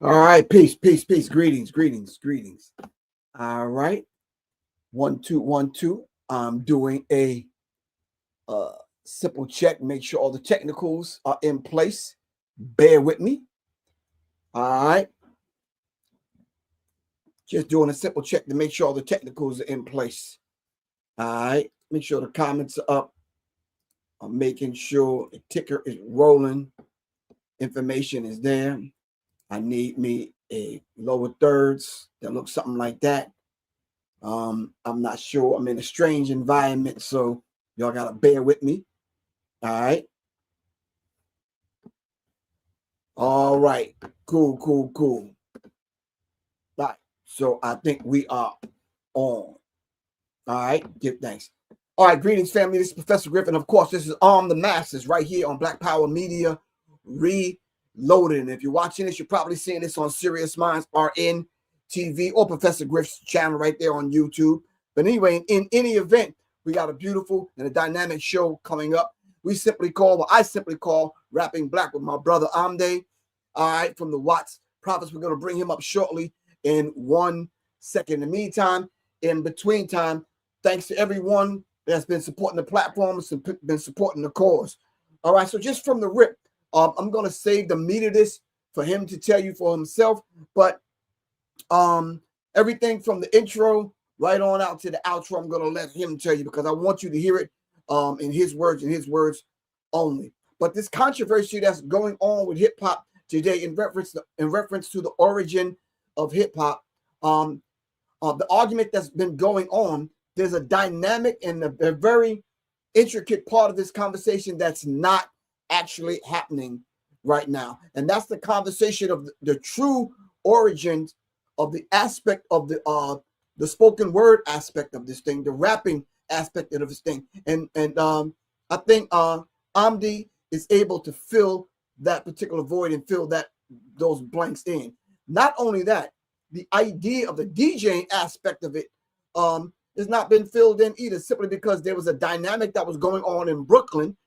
All right, peace, peace, peace. Greetings, greetings, greetings. All right, 1 2 1 2. I'm doing a uh, simple check. Make sure all the technicals are in place. Bear with me. All right, just doing a simple check to make sure all the technicals are in place. All right, make sure the comments are up. I'm making sure the ticker is rolling. Information is there. I need me a lower thirds that looks something like that. I'm not sure. I'm in a strange environment, so y'all gotta bear with me. All right. All right. Cool, cool, cool. All right. So I think we are on. All right. Give thanks. All right. Greetings, family. This is Professor Griff, and of course, this is Arm the Masses right here on Black Power Media Reloaded. And if you're watching this, you're probably seeing this on Serious Minds RN TV or Professor Griff's channel right there on YouTube. But anyway, in any event, we got a beautiful and a dynamic show coming up. I simply call Rapping Black with my brother Amde. All right, from the Watts Prophets. We're going to bring him up shortly in 1 second. In the meantime, in between time, thanks to everyone that's been supporting the platform, been supporting the cause. All right, so just from the rip, I'm going to save the meat of this for him to tell you for himself. But everything from the intro right on out to the outro, I'm going to let him tell you because I want you to hear it in his words and his words only. But this controversy that's going on with hip hop today in reference to the origin of hip hop, the argument that's been going on, there's a dynamic and a very intricate part of this conversation that's not actually happening right now. And that's the conversation of the true origins of the aspect of the spoken word aspect of this thing, the rapping aspect of this thing. And I think Amde is able to fill that particular void and fill those blanks in. Not only that, the idea of the DJing aspect of it has not been filled in either, simply because there was a dynamic that was going on in Brooklyn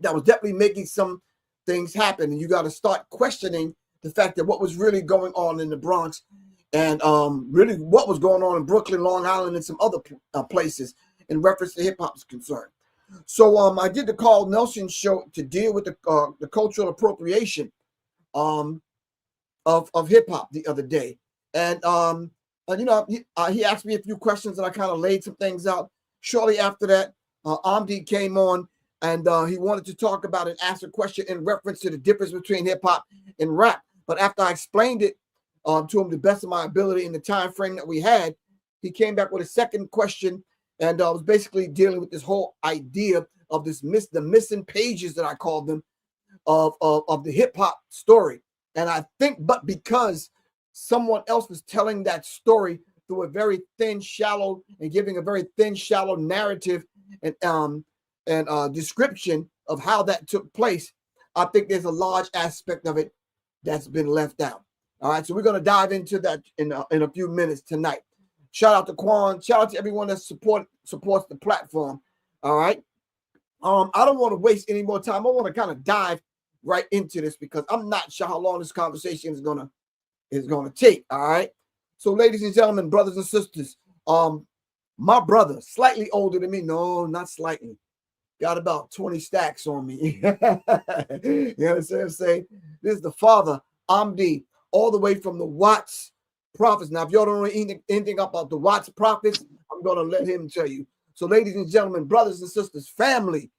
that was definitely making some things happen. And you got to start questioning the fact that what was really going on in the Bronx and really what was going on in Brooklyn, Long Island, and some other places in reference to hip hop is concerned. So I did the Carl Nelson show to deal with the cultural appropriation of hip hop the other day, and he asked me a few questions, and I kind of laid some things out. Shortly after that, Amde came on, and he wanted to talk about and ask a question in reference to the difference between hip hop and rap. But after I explained it to him the best of my ability in the time frame that we had, he came back with a second question, and was basically dealing with this whole idea of the missing pages that I called them of the hip hop story. And I think, but because someone else was telling that story through a very thin, shallow, and giving a very thin, shallow narrative and description of how that took place, I think there's a large aspect of it that's been left out. All right, so we're going to dive into that in a few minutes tonight. Shout out to Quan. Shout out to everyone that supports the platform. All right. I don't want to waste any more time. I want to kind of dive right into this because I'm not sure how long this conversation is gonna take. All right. So, ladies and gentlemen, brothers and sisters, my brother, slightly older than me. No, not slightly. Got about 20 stacks on me. You understand what I'm saying? This is the father, Amde, all the way from the Watts Prophets. Now, if y'all don't know anything about the Watts Prophets, I'm going to let him tell you. So, ladies and gentlemen, brothers and sisters, family,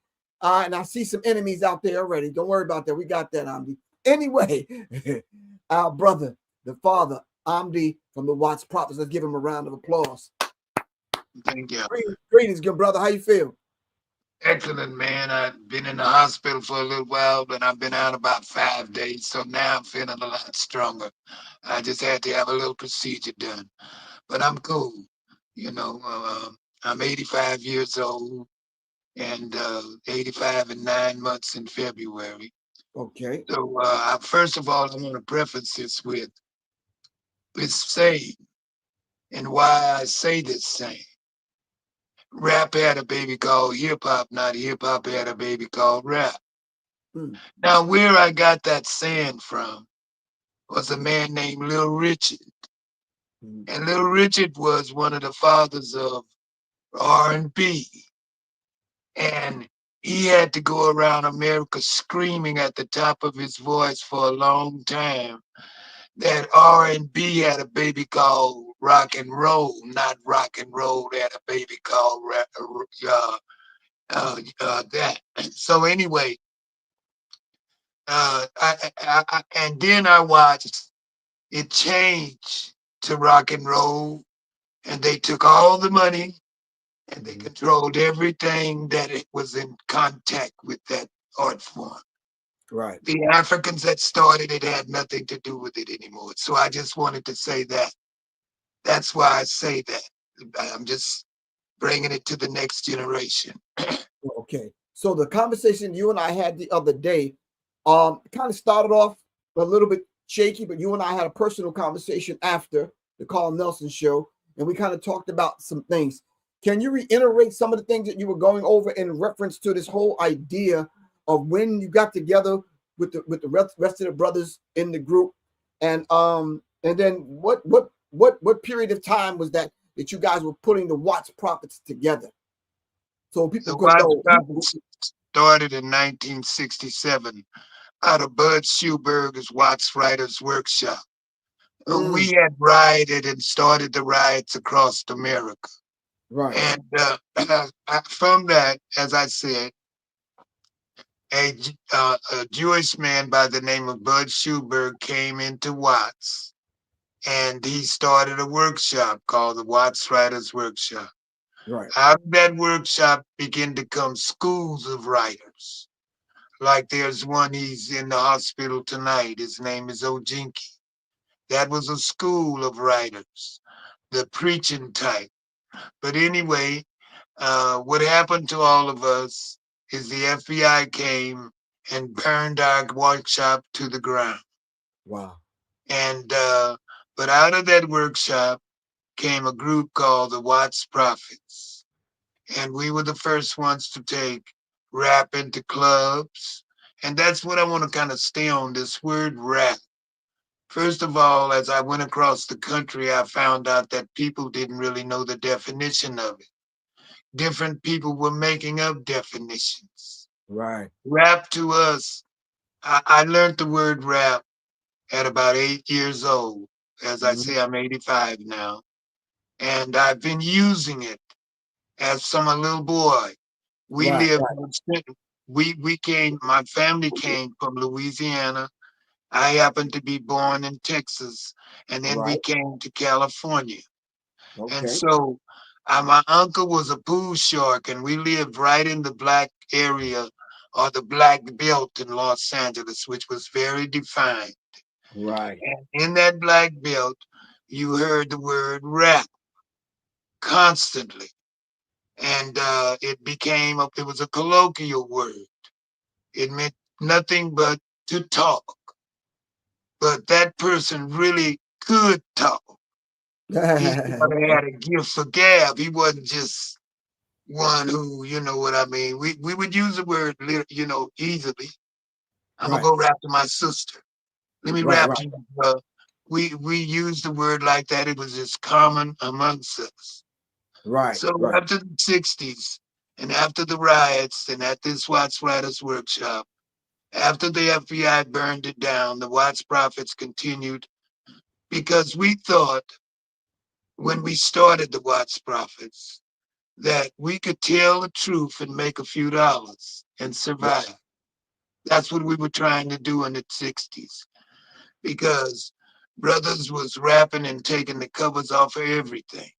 and I see some enemies out there already. Don't worry about that. We got that, Amde. Anyway, our brother, the father, Amde from the Watts Prophets. Let's give him a round of applause. Thank you. Greetings, good brother. How you feel? Excellent, man. I've been in the hospital for a little while, but I've been out about 5 days, so now I'm feeling a lot stronger. I just had to have a little procedure done, but I'm cool. You know, I'm 85 years old and 85 and 9 months in February. Okay. So, first of all, I want to preface this with saying, and why I say this saying. Rap had a baby called hip hop, not hip hop had a baby called rap. Now, where I got that saying from was a man named Little Richard. Mhm. And Little Richard was one of the fathers of R&B. And he had to go around America screaming at the top of his voice for a long time that R&B had a baby called rock and roll, not rock and roll had a baby called that. So anyway, and then I watched it change to rock and roll, and they took all the money and they Mhm. controlled everything that it was in contact with that art form. Right. The Africans that started it had nothing to do with it anymore. So I just wanted to say that. That's why I say that. I'm just bringing it to the next generation. Okay. So the conversation you and I had the other day, kind of started off a little bit shaky, but you and I had a personal conversation after the Carl Nelson show, and we kind of talked about some things. Can you reiterate some of the things that you were going over in reference to this whole idea of when you got together with the rest of the brothers in the group, and then what period of time was that you guys were putting the Watts Prophets together? So people The could Watts know. Prophets started in 1967 out of Bud Schuberger's Watts Writers Workshop. We Mm, had rioted and started the riots across America. right, And from that, as I said, a Jewish man by the name of Bud Schuberg came into Watts and he started a workshop called the Watts Writers Workshop. right, Out of that workshop began to come schools of writers. Like there's one, he's in the hospital tonight. His name is Ojinki. That was a school of writers, the preaching type. But anyway, what happened to all of us is the FBI came and burned our workshop to the ground. wow, And but out of that workshop came a group called the Watts Prophets, and we were the first ones to take rap into clubs. And that's what I want to kind of stay on this word rap. First of all, as I went across the country, I found out that people didn't really know the definition of it. Different people were making up definitions. right, Rap to us, I learned the word rap at about 8 years old. As I mhm, say, I'm 85 now. And I've been using it as from a little boy. We right, lived, right, we came, my family came from Louisiana. I happened to be born in Texas, and then we right. came to California. And Okay, so my uncle was a pool shark, and we lived right in the black area or the black belt in Los Angeles, which was very defined. right. And in that black belt, you heard the word rap constantly. And it was a colloquial word. It meant nothing but to talk. But that person really could talk. He sort of Okay, had a gift for gab. He wasn't just one who, you know what I mean. We would use the word, easily. I'm gonna right, go rap to my sister. Let me right, rap right, to you. We used the word like that. It was just common amongst us. right, So right, after the '60s and after the riots and at this Watts Writers Workshop, after the FBI burned it down, the Watts Prophets continued because we thought when we started the Watts Prophets that we could tell the truth and make a few dollars and right, survive. That's what we were trying to do in the '60s because brothers was rapping and taking the covers off of everything.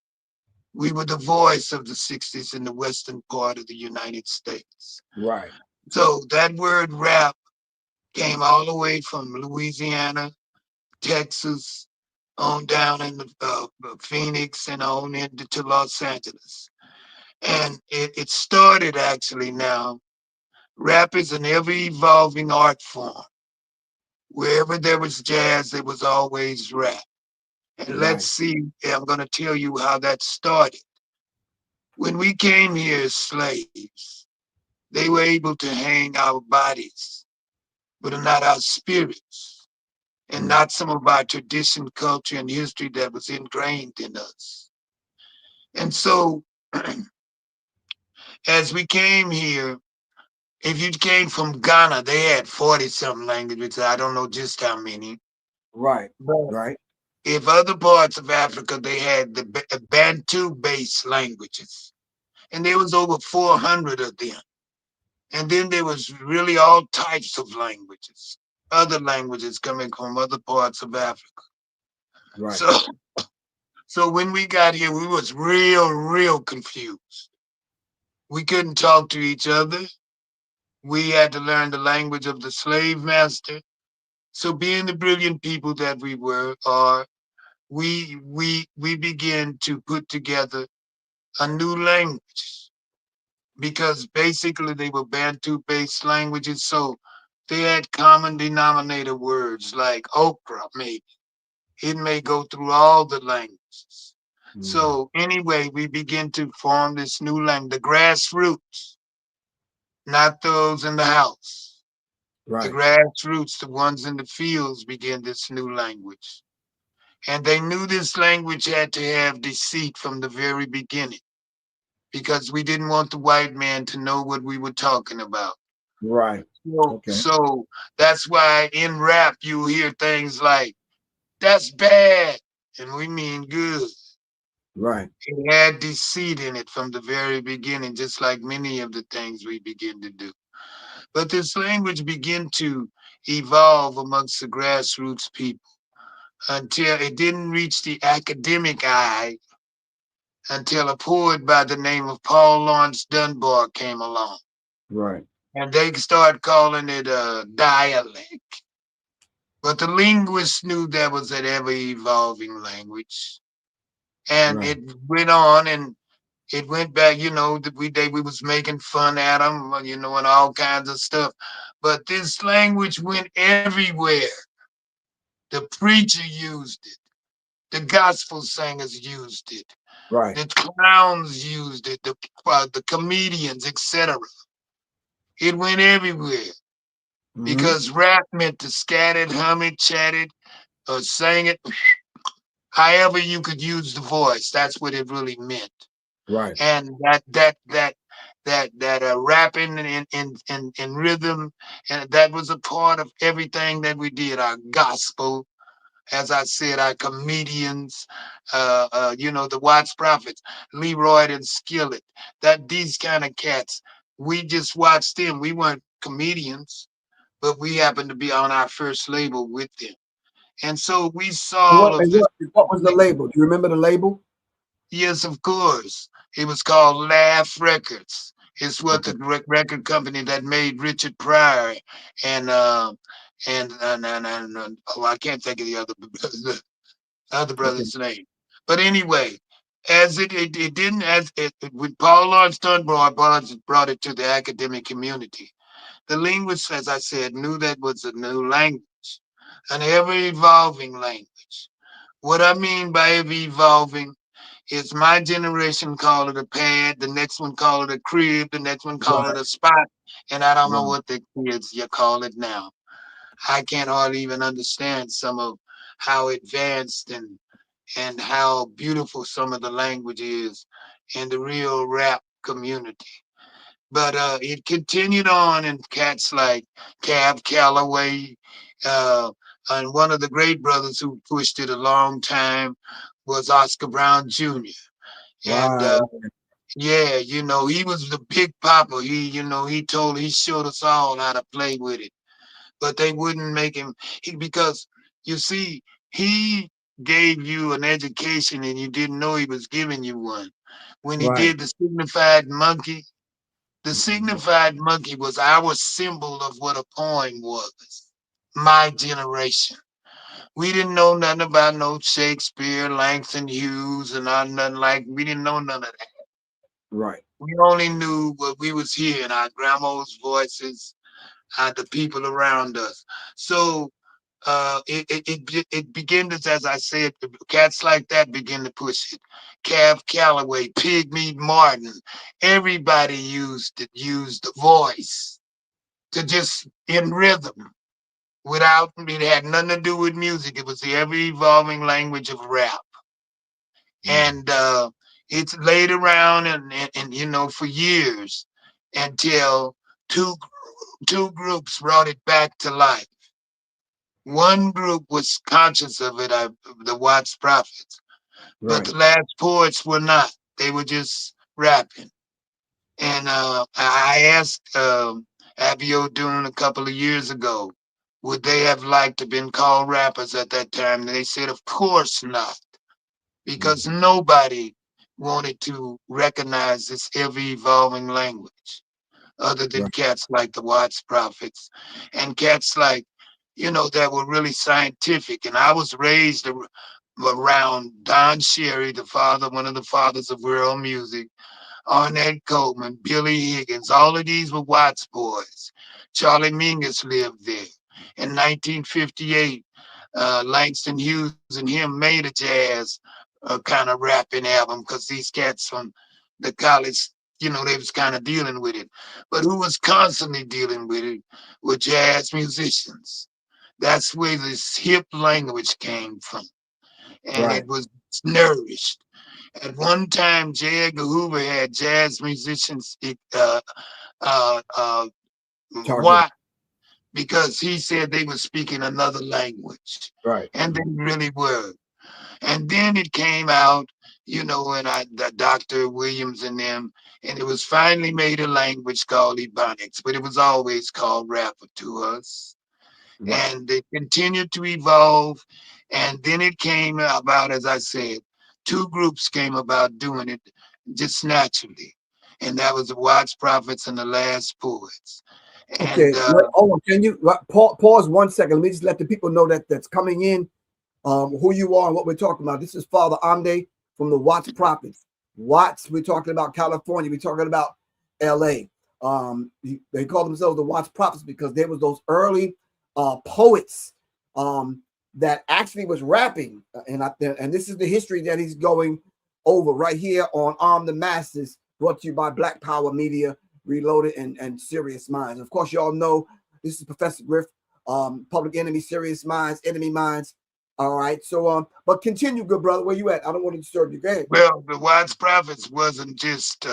We were the voice of the '60s in the western part of the United States. right, So that word rap came all the way from Louisiana, Texas, on down in Phoenix and on into Los Angeles. And it started actually now. Rap is an ever evolving art form. Wherever there was jazz, there was always rap. And let's right, see, I'm going to tell you how that started. When we came here as slaves, they were able to hang our bodies, but not our spirits. and not some of our tradition, culture, and history that was ingrained in us. And so, as we came here, if you came from Ghana, they had 40 something languages. I don't know just how many. Right. But Right. if other parts of Africa, they had the Bantu based languages, and there was over 400 of them. And then there was really all types of languages, other languages coming from other parts of Africa. Right. So, so when we got here, we was real confused. We couldn't talk to each other. We had to learn the language of the slave master. So being the brilliant people that we are, we began to put together a new language because basically they were Bantu based languages. So they had common denominator words like okra, maybe. It may go through all the languages. Mm. So anyway, we begin to form this new language, the grassroots, not those in the house. The Right. grassroots, the ones in the fields, begin this new language. And they knew this language had to have deceit from the very beginning because we didn't want the white man to know what we were talking about. Right. So, Okay. so that's why in rap you hear things like, that's bad, and we mean good. Right. It had deceit in it from the very beginning, just like many of the things we begin to do. But this language began to evolve amongst the grassroots people until it didn't reach the academic eye until a poet by the name of Paul Laurence Dunbar came along. Right. And they started calling it a dialect. But the linguists knew that was an ever evolving language. And Right. it went on and it went back, we was making fun at them, and all kinds of stuff. But this language went everywhere. The preacher used it. The gospel singers used it. Right. The clowns used it. The comedians, etc. It went everywhere Mm-hmm. because rap meant to scat it, hum it, chat it, or sing it. However you could use the voice, that's what it really meant. Right. And that rapping in rhythm, and that was a part of everything that we did. Our gospel, as I said, our comedians, the Watts Prophets, Leroy and Skillet, that these kind of cats, we just watched them. We weren't comedians, but we happened to be on our first label with them. And so we saw all of And this. what was the label? Do you remember the label? Yes, of course. It was called Laugh Records. It's what Okay. the record company that made Richard Pryor and oh, I can't think of the other Okay. brother's name. But anyway, as it didn't as it when Paul Laurence Dunbar brought it to the academic community. The linguists, as I said, knew that was a new language, an ever evolving language. What I mean by ever evolving is my generation call it a pad, the next one call it a crib, the next one call it Right. a spot, and I don't know Right. what the kids you call it now. I can't hardly even understand some of how advanced and how beautiful some of the language is in the real rap community. But it continued on, and cats like Cab Calloway, uh, and one of the great brothers who pushed it a long time was Oscar Brown Jr. And Right. yeah, he was the big papa. He showed us all how to play with it, but they wouldn't make him because you see, he gave you an education and you didn't know he was giving you one. When he Right. did the signified monkey was our symbol of what a poem was. My generation. We didn't know nothing about no Shakespeare, Langston Hughes, and all nothing like. We didn't know none of that. Right. We only knew what we was hearing, our grandma's voices, the people around us. So it began to, as I said, cats like that begin to push it. Cav Calloway, Pigmeat Martin, everybody used the voice to just in rhythm. without it had nothing to do with music. It was the ever evolving language of rap. And it's laid around and you know for years until two two groups brought it back to life. One group was conscious of it, the Watts Prophets, but Right. the last poets were not. They were just rapping. And I asked Abiodun a couple of years ago, would they have liked to have been called rappers at that time? And they said, of course not, because nobody wanted to recognize this ever evolving language other than Right. cats like the Watts Prophets and cats like, you know, that were really scientific. And I was raised around Don Cherry, the father, one of the fathers of world music, Arnett Coleman, Billy Higgins. All of these were Watts boys. Charlie Mingus lived there. In 1958, Langston Hughes and him made a jazz kind of rapping album because these cats from the college, you know, they was kind of dealing with it. But who was constantly dealing with it were jazz musicians. That's where this hip language came from. And Right. it was nourished. At one time, J. Edgar Hoover had jazz musicians uh, uh, Target. why? Because he said they were speaking another language, Right. and they really were. And then it came out, you know, and the Dr. Williams and them, and it was finally made a language called Ebonics, but it was always called rapper to us. Right. And it continued to evolve. And then it came about, as I said, two groups came about doing it just naturally. And that was the Watts Prophets and the Last Poets. Okay. And Hold on. Can you pause 1 second? Let me just let the people know that's coming in, who you are and what we're talking about. This is Father Amde from the Watts Prophets. Watts, we're talking about California. We're talking about LA. They call themselves the Watts Prophets because they was those early poets that actually was rapping. And this is the history that he's going over right here on Arm the Masses, brought to you by Black Power Media, Reloaded, and Serious Minds. Of course, y'all know this is Professor Griff, Public Enemy, Serious Minds, Enemy Minds. All right. So, but continue, good brother. Where you at? I don't want to disturb you. Go ahead. well, the Watts Prophets wasn't just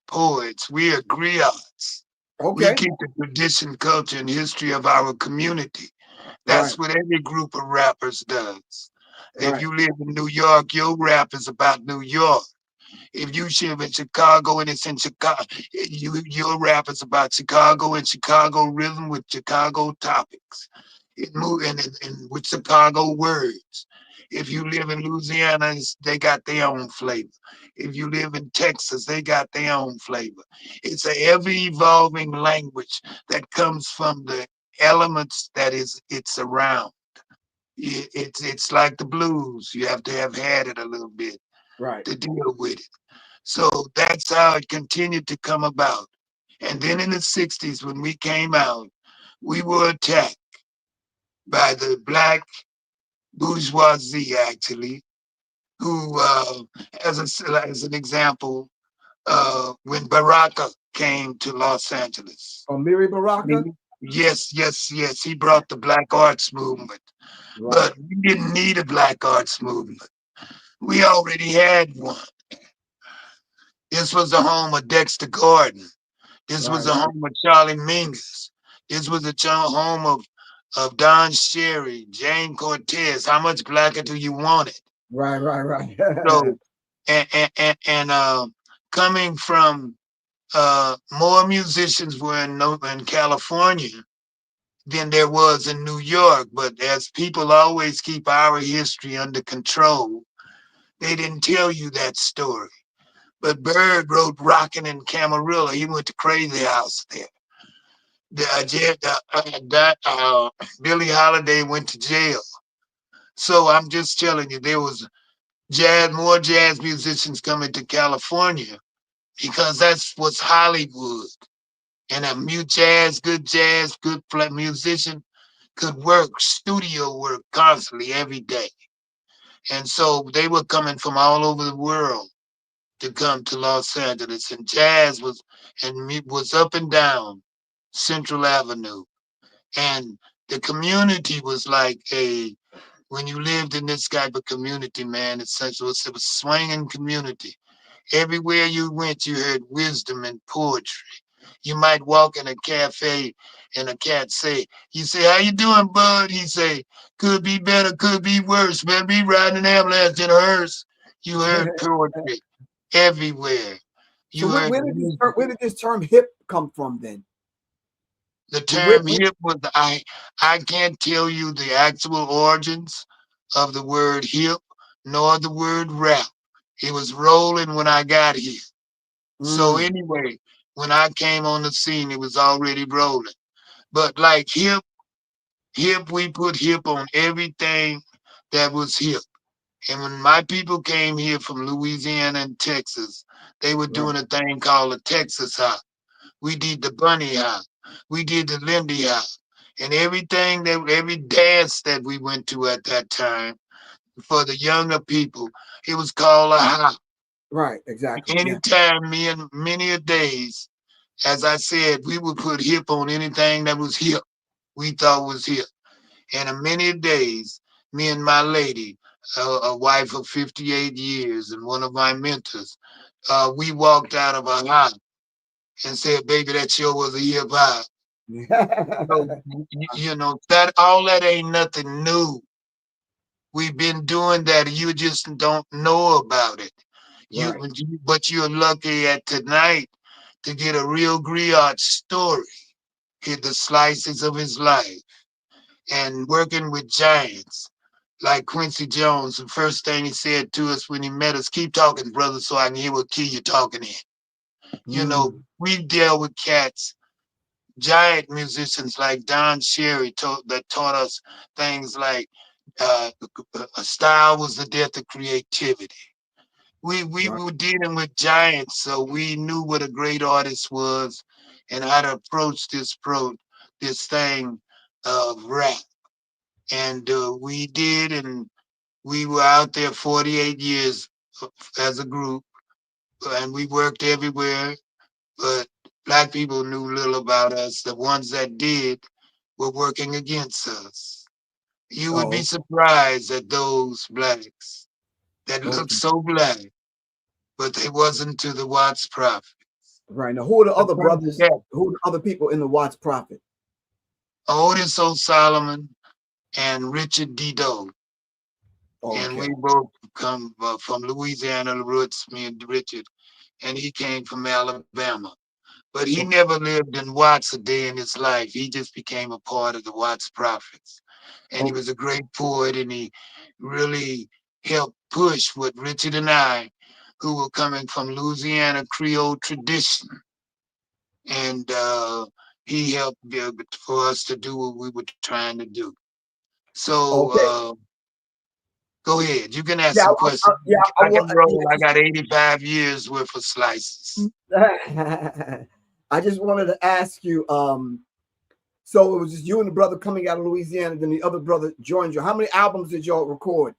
poets. We are griots. We Okay. keep the tradition, culture, and history of our community. Right. That's what every group of rappers does. If Right. you live in New York, your rap is about New York. If you live in Chicago and it's in Chicago, your rap is about Chicago and Chicago rhythm with Chicago topics. It move and with Chicago words. If you live in Louisiana, they got their own flavor. If you live in Texas, they got their own flavor. It's a ever evolving language that comes from the elements that is it's around. It's like the blues. You have to have had it a little bit Right. to deal with it. So that's how it continued to come about. And then in the 60s, when we came out, we were attacked by the black bourgeoisie, actually, who, as an example, when Baraka came to Los Angeles. Miri Baraka. Yes, yes, yes, he brought the black arts movement. Right. But we didn't need a black arts movement. We already had one. This was the home of Dexter Gordon. This was Right. the home of Charlie Mingus. This was the home of Don Cherry, Jane Cortez. How much blacker do you want it? Right. Right. Right. So, and coming from more musicians were in California than there was in New York. But as people always keep our history under control, they didn't tell you that story. But Bird wrote Rockin' in Camarilla. He went to Crazy House there. Billie Holiday went to jail. So I'm just telling you, there was more jazz musicians coming to California because that's what's Hollywood. And good jazz, good musician could work, studio work constantly every day. And so they were coming from all over the world to come to Los Angeles, and jazz was up and down Central Avenue, and The community was like when you lived in this type of community, man, it was swinging community. Everywhere you went, you heard wisdom and poetry. You might walk in a cafe and a cat say, you say, how you doing, bud? He say, could be better, could be worse. Better be riding an ambulance in a hearse. You heard poetry everywhere. So You heard where did this term hip come from then? the Where, term hip was I can't tell you the actual origins of the word hip nor the word rap. It was rolling when I got here. So mm, anyway, when I came on the scene, it was already rolling. But like hip, we put hip on everything that was hip. And when my people came here from Louisiana and Texas, they were right, doing a thing called a Texas hop. We did the bunny hop. We did the Lindy hop. And every dance that we went to at that time for the younger people, it was called a hop. right, exactly. Yeah. Anytime, me and many a days, as I said, we would put hip on anything that was hip, we thought was hip. And in many days, me and my lady, a wife of 58 years and one of my mentors, we walked out of a hop and said, baby, that sure was a hip hop. So, you know, that all that ain't nothing new. We've been doing that. You just don't know about it. Right. But you're lucky at tonight to get a real griot story, hit the slices of his life, and working with giants like Quincy Jones. The first thing he said to us when he met us, keep talking, brother, so I can hear what key you're talking in. You know, Mm, we deal with cats, giant musicians like Don Cherry that taught us things like uh, a style was the death of creativity. We right. were dealing with giants, so we knew what a great artist was and how to approach this thing of rap. And we did, and we were out there 48 years as a group, and we worked everywhere. But black people knew little about us. The ones that did were working against us. You would be Oh, surprised at those blacks that look okay. so black, but they wasn't to the Watts Prophet. Right. Now, who are the The other first brothers? cat, Who are the other people in the Watts Prophet? Otis O'Solomon and Richard Dido. And we Okay. both come from Louisiana roots, me and Richard, and he came from Alabama. But he Okay. never lived in Watts a day in his life. He just became a part of the Watts Prophets. And he Okay. was a great poet, and he really helped push what Richard and I, who were coming from Louisiana Creole tradition, and he helped for us to do what we were trying to do. So Okay. go ahead. You can ask Yeah. some questions. Yeah. I I will. can roll. I got 85 years worth of slices. I just wanted to ask you. So it was just you and the brother coming out of Louisiana, then the other brother joined you. How many albums did y'all record?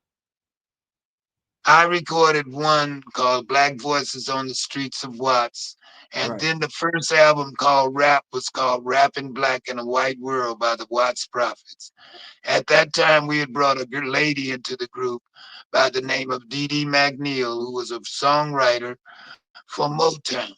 I recorded one called Black Voices on the Streets of Watts. And Right. then the first album called Rap was called Rapping Black in a White World by the Watts Prophets. At that time, we had brought a good lady into the group by the name of Dee Dee McNeil, who was a songwriter for Motown.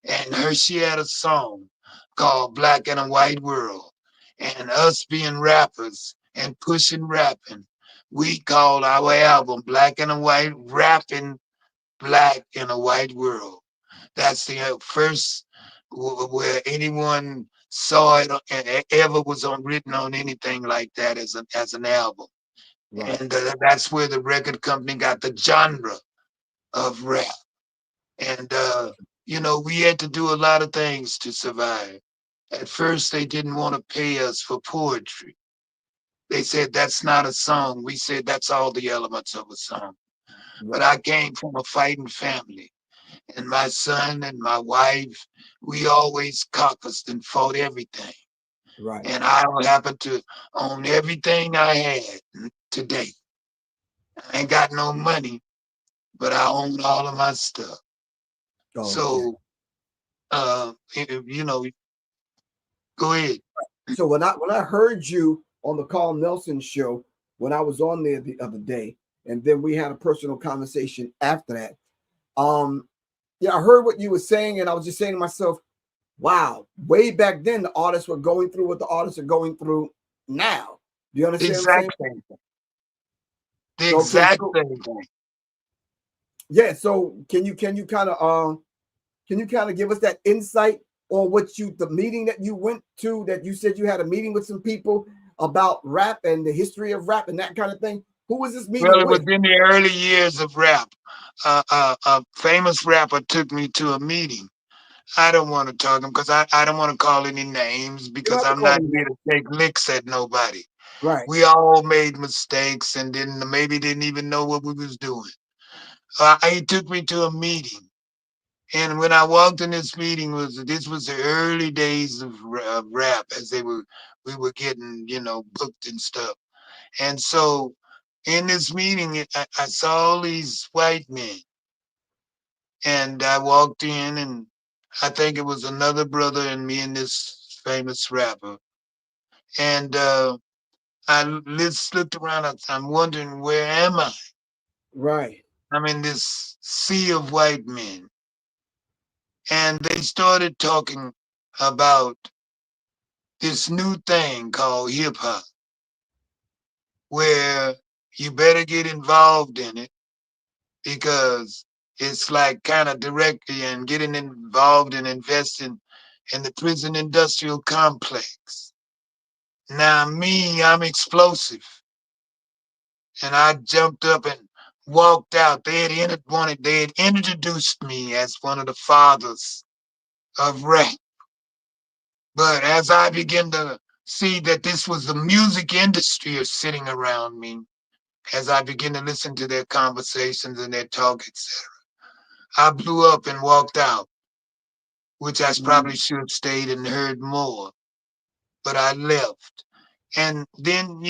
And she had a song called Black in a White World. And us being rappers and pushing rapping, we called our album Black and a White, Rapping Black in a White World. That's the first where anyone saw it and ever was written on anything like that as an album. Right. And that's where the record company got the genre of rap. And, you know, we had to do a lot of things to survive. At first, they didn't want to pay us for poetry. They said, that's not a song. We said, that's all the elements of a song. But Right. I came from a fighting family, and my son and my wife, we always caucused and fought everything. Right. And I happen to own everything I had today. I ain't got no money, but I own all of my stuff. Okay. So, you know, go ahead. So when I heard you on the Carl Nelson show, when I was on there the other day, and then we had a personal conversation after that. Yeah, I heard what you were saying, and I was just saying to myself, wow, way back then the artists were going through what the artists are going through now. Do you The understand what I'm saying? exact same thing. The Okay, exact so same thing. yeah, so can you kind of give us that insight on what you the meeting that you went to, that you said you had a meeting with some people about rap and the history of rap and that kind of thing? Who was this Well, meeting it was with? in the early years of rap. A famous rapper took me to a meeting. I don't want to talk him because I don't want to call any names You don't because have to I'm call not me here that. to take licks at nobody. Right, We all made mistakes and didn't even know what we was doing. He took me to a meeting, and when I walked in this was the early days of rap as we were getting booked and stuff. And so in this meeting, I saw all these white men, and I walked in, and I think it was another brother and me and this famous rapper. And looked around. I'm wondering, where am I? right, I'm in this sea of white men. And they started talking about this new thing called hip hop, where you better get involved in it because it's like kind of directly and getting involved and investing in the prison industrial complex. Now, me, I'm explosive. And I jumped up and walked out. They had introduced me as one of the fathers of rap. But as I began to see that this was the music industry sitting around me, as I began to listen to their conversations and their talk, etc., I blew up and walked out, which I mm, probably should have stayed and heard more. But I left. And then,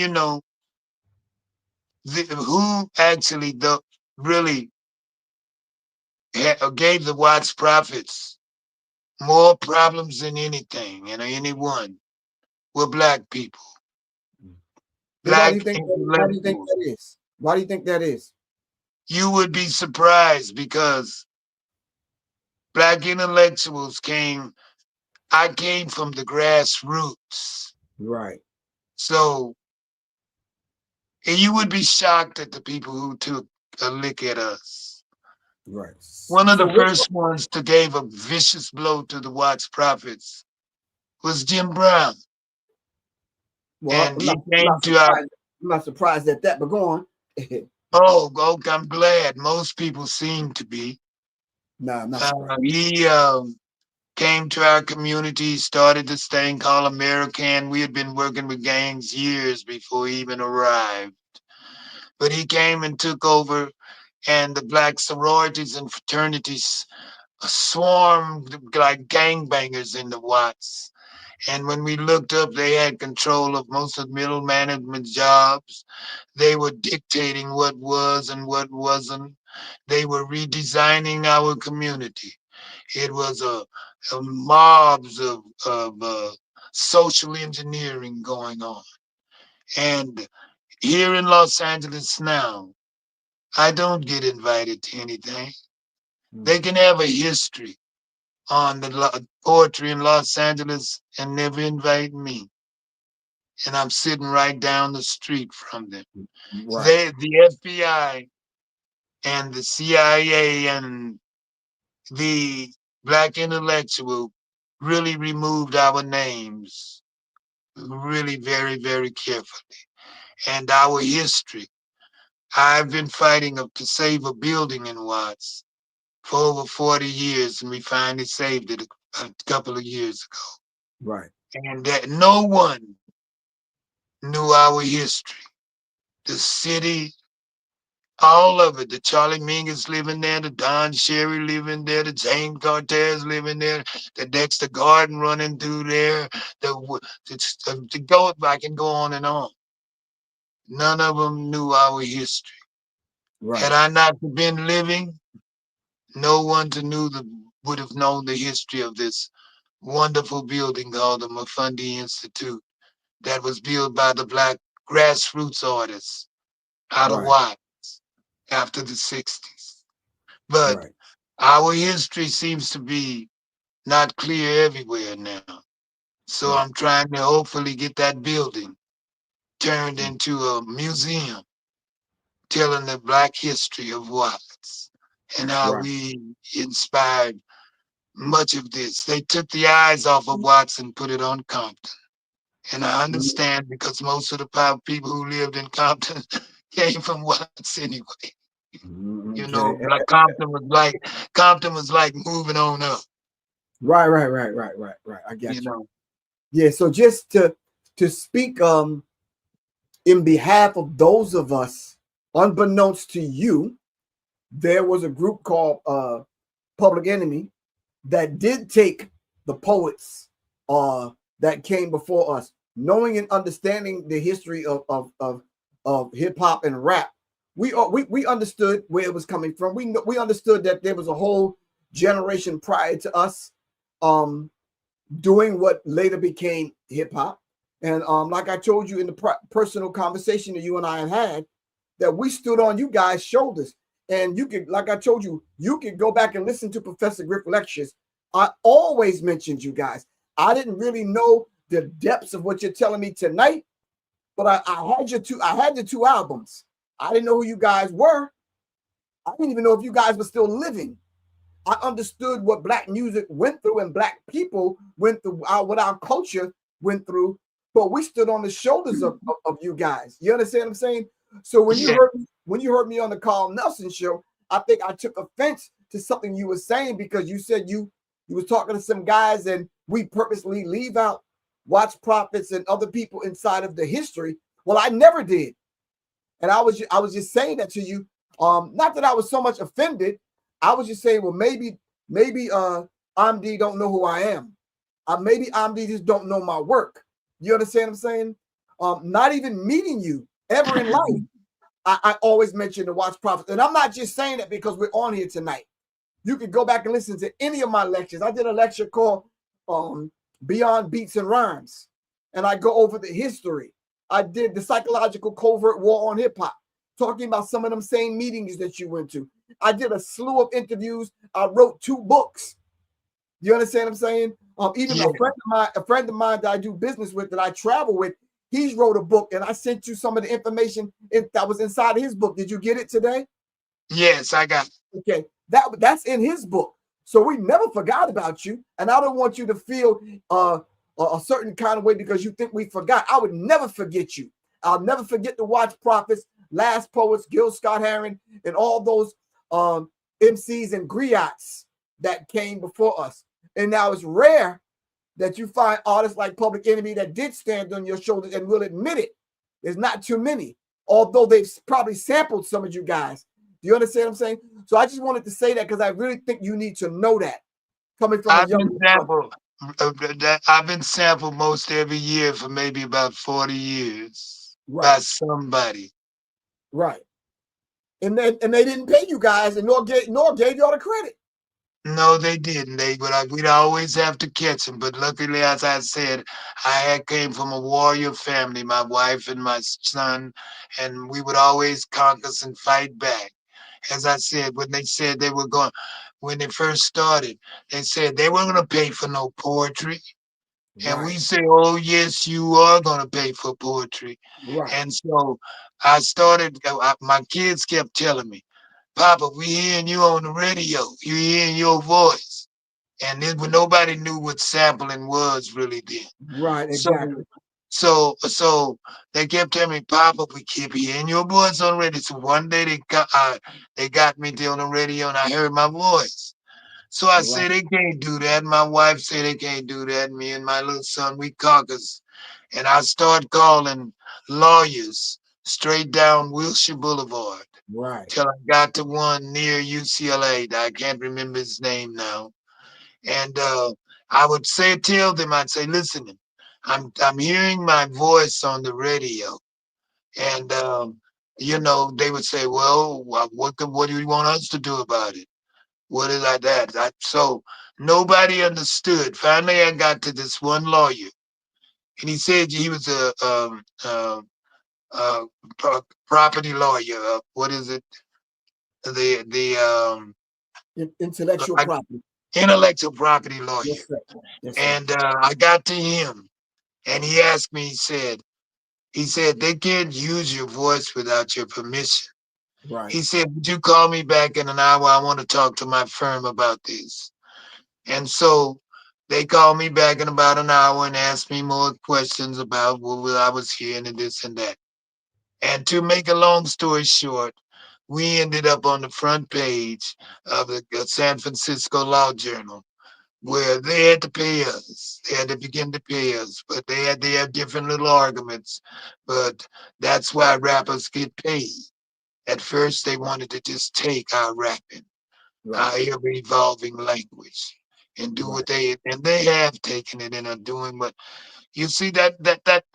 who actually really gave the Watts prophets more problems than anything and anyone were black people, mm. And why do you black think why do you think intellectuals. that is? Why do you think that is? You would be surprised because black intellectuals I came from the grassroots. Right, So and you would be shocked at the people who took a lick at us. right. One of So the what? first ones to give a vicious blow to the Watts prophets was Jim Brown. Well, And he came to our, I'm not surprised at that. But go on. oh, I'm glad most people seem to be. Nah, I'm not surprised. He came to our community, started this thing called American. We had been working with gangs years before he even arrived. But he came and took over, and the black sororities and fraternities swarmed like gangbangers in the Watts. And when we looked up, they had control of most of the middle management jobs. They were dictating what was and what wasn't. They were redesigning our community. It was a mobs of social engineering going on. And here in Los Angeles now, I don't get invited to anything. Mm, They can have a history on the poetry in Los Angeles and never invite me. And I'm sitting right down the street from them. right, The FBI and the CIA and the black intellectual really removed our names really very, very carefully. And our history. I've been fighting to save a building in Watts for over 40 years, and we finally saved it a couple of years ago. right, And that no one knew our history. The city, all of it. The Charlie Mingus living there, the Don Sherry living there, the James Cortez living there, the Dexter Garden running through there. The go, I can go on and on. None of them knew our history. Had right. I not been living, no one would have known the history of this wonderful building called the Mafundi Institute that was built by the black grassroots artists out of Right. Watts after the 60s. But Right. our history seems to be not clear everywhere now. So Right. I'm trying to hopefully get that building turned into a museum telling the black history of Watts and how Right. we inspired much of this. They took the eyes off of Watts and put it on Compton. And I understand because most of the people who lived in Compton came from Watts anyway. You know, Okay. like Compton was like moving on up, Right. Right. Right. Right. Right. Right. I you got you. know. Yeah. So just to speak in behalf of those of us, unbeknownst to you, there was a group called Public Enemy that did take the poets that came before us, knowing and understanding the history of hip hop and rap. We understood where it was coming from. We understood that there was a whole generation prior to us um, doing what later became hip hop. And like I told you in the personal conversation that you and I have had, that we stood on you guys' shoulders. And you could, like I told you, you could go back and listen to Professor Griff lectures. I always mentioned you guys. I didn't really know the depths of what you're telling me tonight, but I had your two albums. I didn't know who you guys were. I didn't even know if you guys were still living. I understood what black music went through and black people went through, what our culture went through, but we stood on the shoulders of you guys. You understand what I'm saying? So Yeah, when you heard me on the Carl Nelson show, I think I took offense to something you were saying because you said you was talking to some guys and we purposely leave out Watts prophets and other people inside of the history. Well, I never did. And I was just saying that to you. Not that I was so much offended. I was just saying, well, maybe Amde don't know who I am. Maybe Amde just don't know my work. You understand what I'm saying? Not even meeting you ever in life. I always mention the Watch Prophets. And I'm not just saying that because we're on here tonight. You can go back and listen to any of my lectures. I did a lecture called Beyond Beats and Rhymes. And I go over the history. I did the psychological covert war on hip hop, talking about some of them same meetings that you went to. I did a slew of interviews. I wrote 2 books. You understand what I'm saying? Even yeah, a friend of mine that I do business with, that I travel with, he's wrote a book, and I sent you some of the information that was inside of his book. Did you get it today? yes, I got. Okay, that's in his book. So we never forgot about you, and I don't want you to feel a certain kind of way because you think we forgot. I would never forget you. I'll never forget the Watch Prophets, Last Poets, Gil Scott Heron, and all those MCs and griots that came before us. And now it's rare that you find artists like Public Enemy that did stand on your shoulders and will admit it. There's not too many, although they've probably sampled some of you guys. Do you understand what I'm saying? So I just wanted to say that because I really think you need to know that coming from a I've young been sampled. I've been sampled most every year for maybe about 40 years right, by somebody. right. And they didn't pay you guys and nor gave y'all the credit. No, they didn't. We'd always have to catch them. But luckily, as I said, came from a warrior family, my wife and my son, and we would always conquer and fight back. As I said, when they said they were going, when they first started, they said they weren't going to pay for no poetry. And we Right, say, oh, yes, you are going to pay for poetry. right, And so I started, my kids kept telling me, Papa, we hearing you on the radio. You hearing your voice. And then when nobody knew what sampling was really then. right, So exactly. so they kept telling me, Papa, we keep hearing your voice on the radio. So one day they got me on the radio and I heard my voice. So I Right, said they can't do that. My wife said they can't do that. Me and my little son, we caucus. And I start calling lawyers straight down Wilshire Boulevard right, till I got to one near UCLA. I can't remember his name now. And I would tell them, I'd say, listen, I'm hearing my voice on the radio. And, they would say, well, what do you want us to do about it? What is that? So nobody understood. Finally, I got to this one lawyer, and he said he was a property lawyer. What is it? The Intellectual I, property. intellectual property lawyer. Yes, sir. Yes, sir. And I got to him, and he asked me. He said they can't use your voice without your permission. Right. He said, "Would you call me back in an hour? I want to talk to my firm about this." And so they called me back in about an hour and asked me more questions about what I was hearing and this and that. And to make a long story short, we ended up on the front page of the San Francisco Law Journal, where they had to pay us. They had to begin to pay us, but they had different little arguments. But that's why rappers get paid. At first, they wanted to just take our rapping, Right. our ever evolving language, and do Right. what and they have taken it and are doing what you see that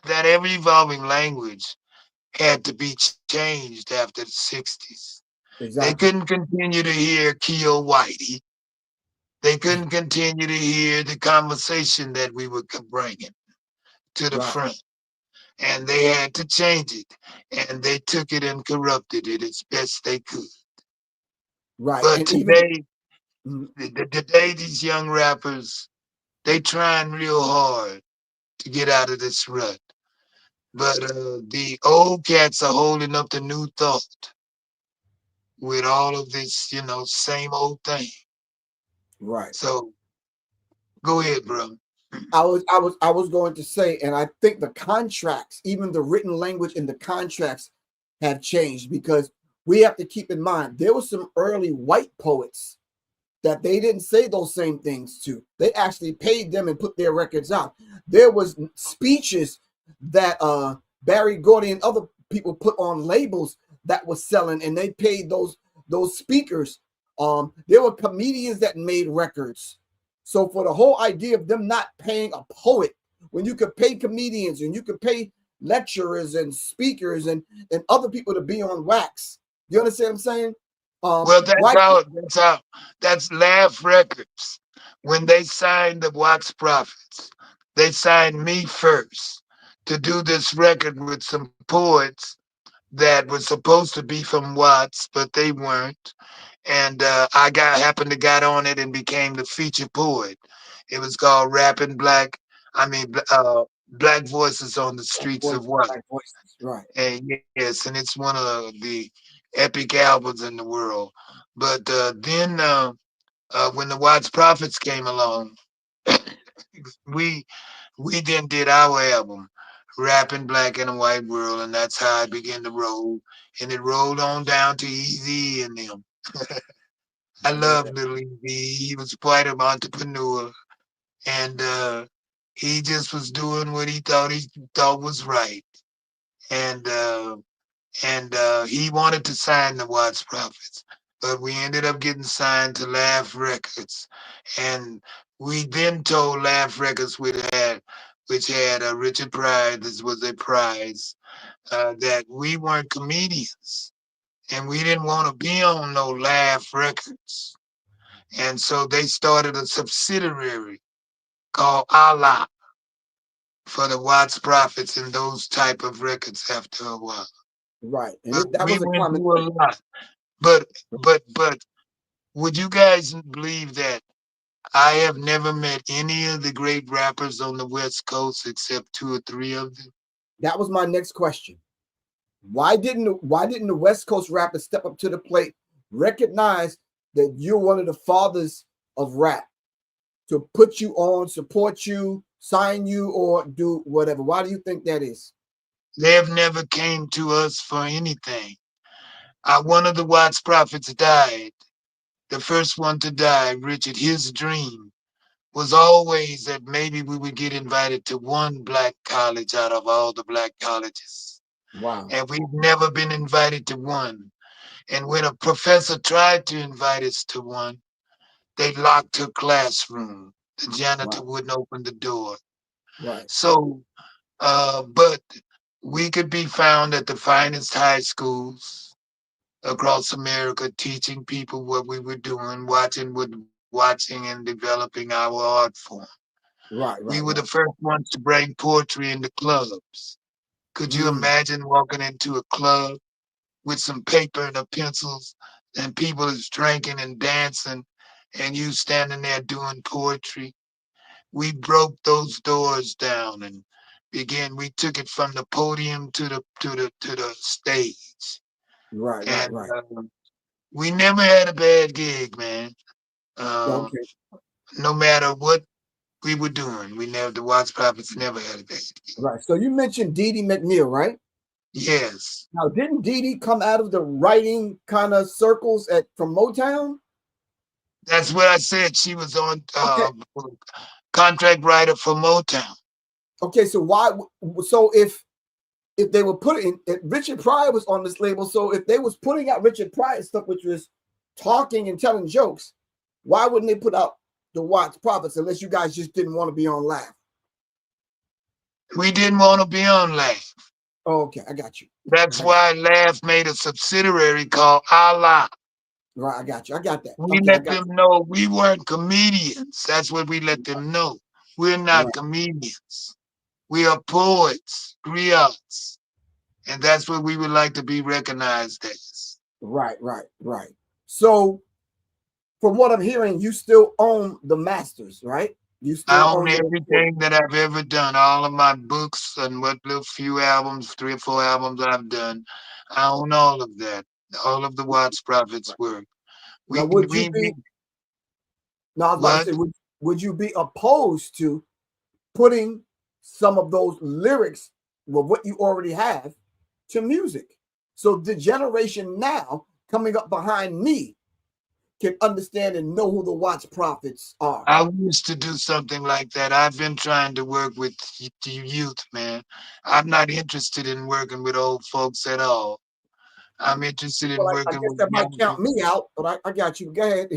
ever evolving language had to be changed after the 60s. They Exactly. couldn't continue to hear Keo Whitey. They couldn't continue to hear the conversation that we were bringing to the Right. front. And they had to change it. And they took it and corrupted it as best they could. Right. But And even today, today these young rappers, they trying real hard to get out of this rut. But the old cats are holding up the new thought with all of this, same old thing. right. So go ahead, bro. I was going to say, and I think the contracts, even the written language in the contracts, have changed because we have to keep in mind there were some early white poets that they didn't say those same things to. They actually paid them and put their records out. There was speeches that Barry Gordy and other people put on labels that was selling, and they paid those speakers. There were comedians that made records. So for the whole idea of them not paying a poet, when you could pay comedians and you could pay lecturers and speakers and other people to be on wax, you understand what I'm saying? Well, that's Why? how, that's how, that's Laugh Records. When they signed the Watts Prophets, they signed me first to do this record with some poets that were supposed to be from Watts, but they weren't. And I happened to got on it and became the feature poet. It was called Rapping Black, I mean, Black Voices on the Streets of Watts. Black voices, right? And yes, and it's one of the epic albums in the world. But then when the Watts Prophets came along, we we then did our album, Rapping Black in a White World, and that's how I began to roll. And it rolled on down to Easy and them. I love Yeah, Little Easy. He was quite an entrepreneur, and he just was doing what he thought was right. And he wanted to sign the Watts Prophets, but we ended up getting signed to Laugh Records, and we then told Laugh Records, which had Richard Pryor, this was a prize, that we weren't comedians, and we didn't want to be on no Laugh Records, and so they started a subsidiary called Allah for the Watts Prophets and those type of records after a while. right. And But that we was a went common through a thing. lot. But would you guys believe that I have never met any of the great rappers on the West Coast except two or three of them? That was my next question. Why didn't the West Coast rappers step up to the plate, recognize that you're one of the fathers of rap, to put you on, support you, sign you, or do whatever? Why do you think that is? They have never came to us for anything. One of the Watts prophets died. The first one to die, Richard, his dream was always that maybe we would get invited to one black college out of all the black colleges. Wow. And we've never been invited to one. And when a professor tried to invite us to one, they locked her classroom. The janitor Wow. wouldn't open the door. Right. So, but we could be found at the finest high schools. across America, teaching people what we were doing, watching and developing our art form. Right, We right, were the right. first ones to bring poetry into clubs. Could you Mm, imagine walking into a club with some paper and a pencils and people is drinking and dancing and you standing there doing poetry? We broke those doors down and we took it from the podium to the stage. right, right, And right. we never had a bad gig, man. Uh, Okay, no matter what we were doing, the Watts Prophets never had a bad gig. right. So you mentioned Dee Dee McNeil, right? Yes. Now, didn't Dee Dee come out of the writing kind of circles from Motown? That's what I said. She was on Okay, contract writer for Motown. okay. So why? So if they were putting, if Richard Pryor was on this label, so if they was putting out Richard Pryor stuff, which was talking and telling jokes, why wouldn't they put out the Watts Prophets unless you guys just didn't want to be on Laugh? We didn't want to be on Laugh. Oh, okay, I got you. That's why Laugh made a subsidiary called Allah. Right, I got you. I got that. We Okay, I let got them know we weren't comedians. That's what we let them know. We're you. not comedians. We are poets, griots. And that's what we would like to be recognized as. Right, right, right. So, from what I'm hearing, you still own the masters, right? You I still own own the recording. everything that I've ever done, all of my books and what little few albums, 3 or 4 albums I've done. I own all of that, all of the Watts Prophets Right. work. Now, We, would you we, be? we No, I was about to what? say, would you be opposed to putting some of those lyrics with what you already have to music, so the generation now coming up behind me can understand and know who the Watts Prophets are? I used to do something like that. I've been trying to work with the youth, man. I'm not interested in working with old folks at all. I'm interested in Well, I working guess with that might young count people. me out, but I got you. Go ahead.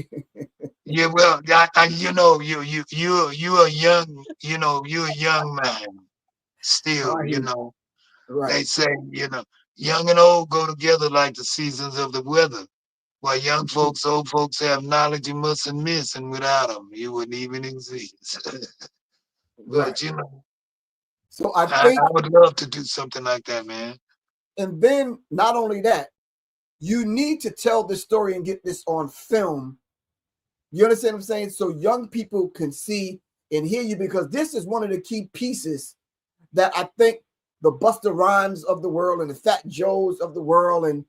Yeah, well, you are young. You're a young man Oh, still. I hear you. They Right, say young and old go together like the seasons of the weather. While old folks have knowledge you mustn't miss, and without them, you wouldn't even exist. right. But So I I think, would love to do something like that, man. and then not only that, you need to tell this story and get this on film. You understand what I'm saying? So young people can see and hear you, because this is one of the key pieces that I think the Busta Rhymes of the world and the Fat Joes of the world and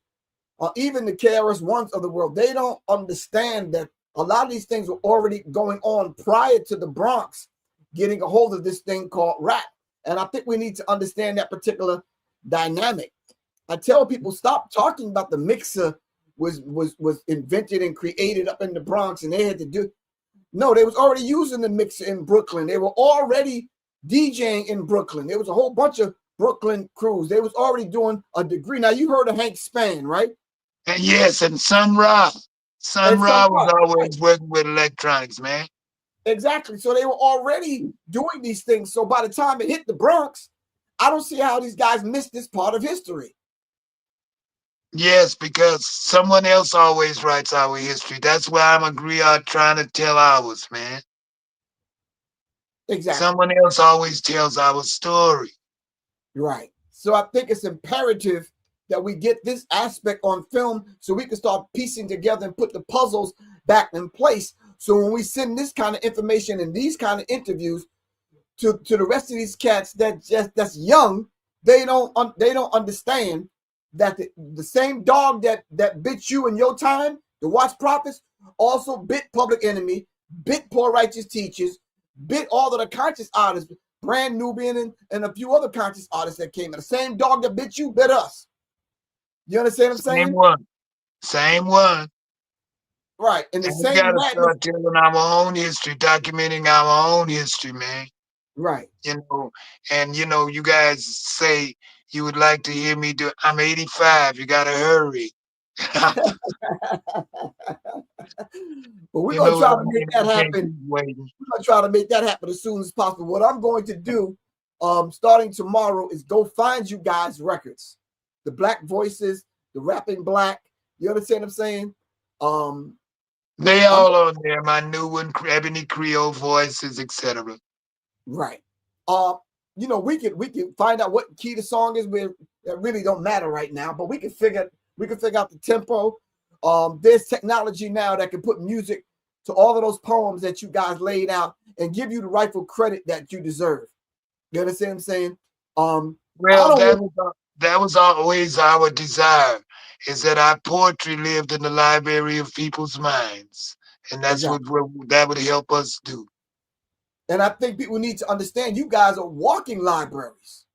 even the KRS Ones of the world, they don't understand that a lot of these things were already going on prior to the Bronx getting a hold of this thing called rap. And I think we need to understand that particular dynamic. I tell people, stop talking about the mixer was invented and created up in the Bronx and they had to do. No, they was already using the mixer in Brooklyn. They were already DJing in Brooklyn. There was a whole bunch of Brooklyn crews. They was already doing a degree. Now you heard of Hank Span, right? And yes, and Sun Ra. Sun And some Ra was right. always working with electronics, man. Exactly. So they were already doing these things. So by the time it hit the Bronx, I don't see how these guys missed this part of history. Yes, because someone else always writes our history. That's why I'm a griot trying to tell ours, man. Exactly. Someone else always tells our story. Right. So I think it's imperative that we get this aspect on film so we can start piecing together and put the puzzles back in place. So when we send this kind of information and these kind of interviews to the rest of these cats that's young, they don't understand that the same dog that bit you in your time, the Watts Prophets, also bit Public Enemy, bit Poor Righteous Teachers, bit all of the conscious artists, Brand Nubian and a few other conscious artists that came in. The same dog that bit you bit us. You understand what I'm Same saying? one. Same one. Right. And the And we same gotta madness. start telling our own history, documenting our own history, man. Right. You know, and you guys say you would like to hear me do. I'm 85. You gotta hurry. But we're You gonna know what try I to make mean? that I can't happen. keep waiting. We're gonna try to make that happen as soon as possible. What I'm going to do, starting tomorrow, is go find you guys records, the Black Voices, the Rapping Black, You understand what I'm saying? Um, They I'm all on there. My new one, Ebony Creole Voices, etc. right. You know, we can find out what key the song is with. That really don't matter right now, but we can figure out the tempo. There's technology now that can put music to all of those poems that you guys laid out and give you the rightful credit that you deserve. You understand what I'm saying? I Well, don't want that was always our desire, is that our poetry lived in the library of people's minds, and that's exactly. what that would help us do. And I think people need to understand you guys are walking libraries.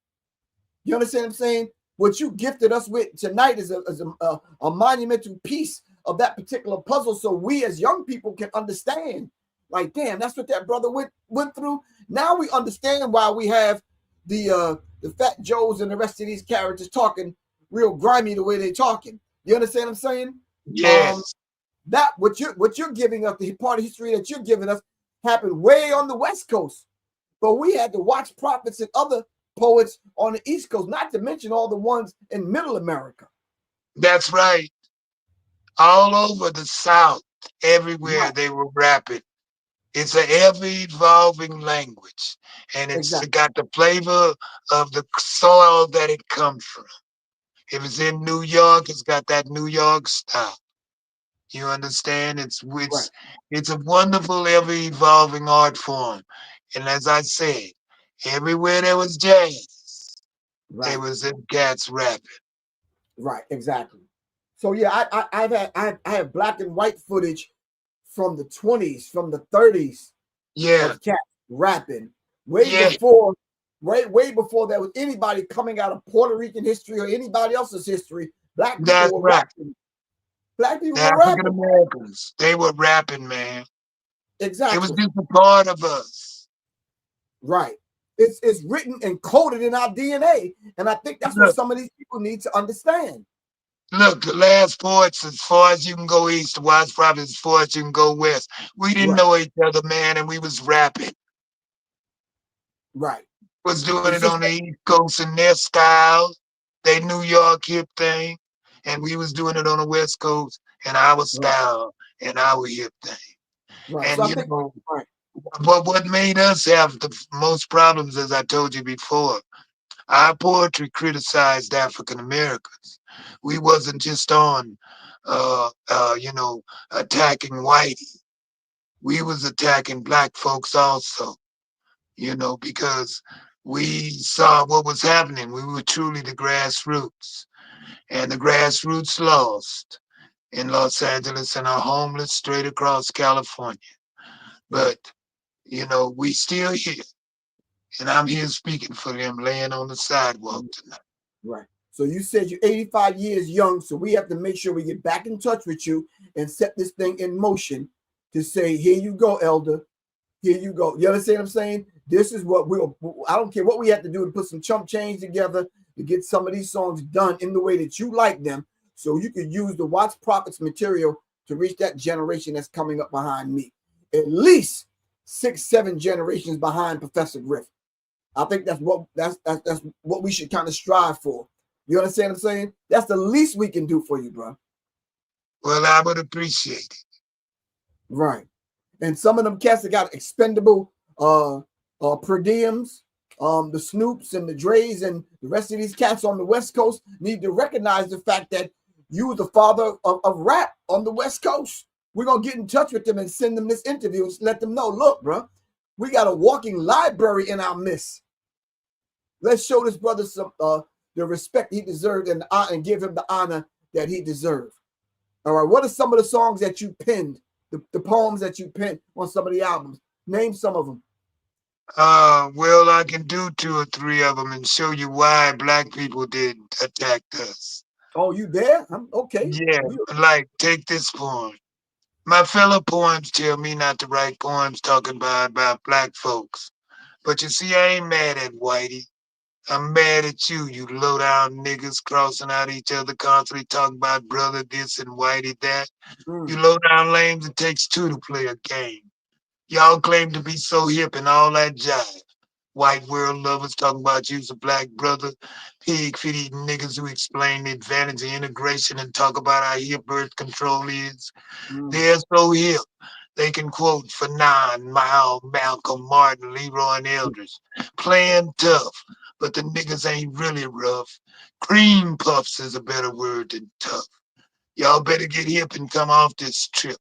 You understand what I'm saying? What you gifted us with tonight is a monumental piece of that particular puzzle, so we as young people can understand. Like, damn, that's what that brother went through. Now we understand why we have the Fat Joes and the rest of these characters talking real grimy the way they're talking. You understand what I'm saying? Um, Yes, that what you're giving us, the part of history that you're giving us, happened way on the West Coast. But we had to watch prophets and other poets on the East Coast, not to mention all the ones in Middle America. that's right. All over the South, everywhere Right, they were rapping. It's an ever evolving language, and it's exactly. got the flavor of the soil that it comes from. If it's in New York, it's got that New York style. You understand? Right, It's a wonderful, ever evolving art form. And as I said, everywhere there was jazz, there right, was them cats rapping. right, exactly. So yeah, I have black and white footage from the 20s, from the 30s Yeah, of cats rapping way yeah, before, way before there was anybody coming out of Puerto Rican history or anybody else's history. Black people that's were right. rapping. Black people The were African rapping. Americans, they were rapping, man. It was Exactly. just a part of us. Right. It's written and coded in our DNA. And I think that's what Look, some of these people need to understand. look, the last poets, as far as you can go east, the wise prophets, as far as you can go west. We didn't Right. know each other, man, and we was rapping. Right. Was doing It's it just on the East Coast in their style, they New York hip thing, and we was doing it on the West Coast in our right. style and our hip thing. Right. So And I you think know, right. but what made us have the most problems, as I told you before, our poetry criticized African Americans. We wasn't just on, you know, attacking whitey. We was attacking black folks also, you know, because we saw what was happening. We were truly the grassroots, and the grassroots lost in Los Angeles and are homeless straight across California. Right. But, you know, we still here, and I'm here speaking for them laying on the sidewalk tonight. Right. So you said you're 85 years young, so we have to make sure we get back in touch with you and set this thing in motion to say, here you go, elder. Here you go. You understand what I'm saying? This is what we'll, I don't care what we have to do to put some chump change together to get some of these songs done in the way that you like them. So you could use the Watts Prophets material to reach that generation that's coming up behind me. At least 6, 7 generations behind Professor Griff. I think that's what we should kind of strive for. You understand what I'm saying? That's the least we can do for you, bro. Well, I would appreciate it. Right. And some of them cats that got expendable per diems, the Snoops and the Dre's and the rest of these cats on the West Coast need to recognize the fact that you was the father of rap on the West Coast. We're gonna get in touch with them and send them this interview and let them know, look, bro, we got a walking library in our midst. Let's show this brother some the respect he deserved and give him the honor that he deserved. All right. What are some of the songs that you penned, the poems that you penned on some of the albums? Name some of them. Well, I can do 2 or 3 of them and show you why black people did attack us. Oh, you there? I'm okay. Yeah, like take this poem. My fellow poems tell me not to write poems talking about black folks. But you see, I ain't mad at Whitey. I'm mad at you, you low down niggas crossing out each other, constantly talking about brother this and Whitey that. You Mm, low down lames, it takes two to play a game. Y'all claim to be so hip and all that jive. white world lovers talking about you's a black brother, pig feet eating niggas who explain the advantage of integration and talk about how hip birth control is. Mm. They're so hip. They can quote Fanon, Mao, Malcolm, Martin, Leroy, and Elders. Playing tough, but the niggas ain't really rough. Cream puffs is a better word than tough. Y'all better get hip and come off this trip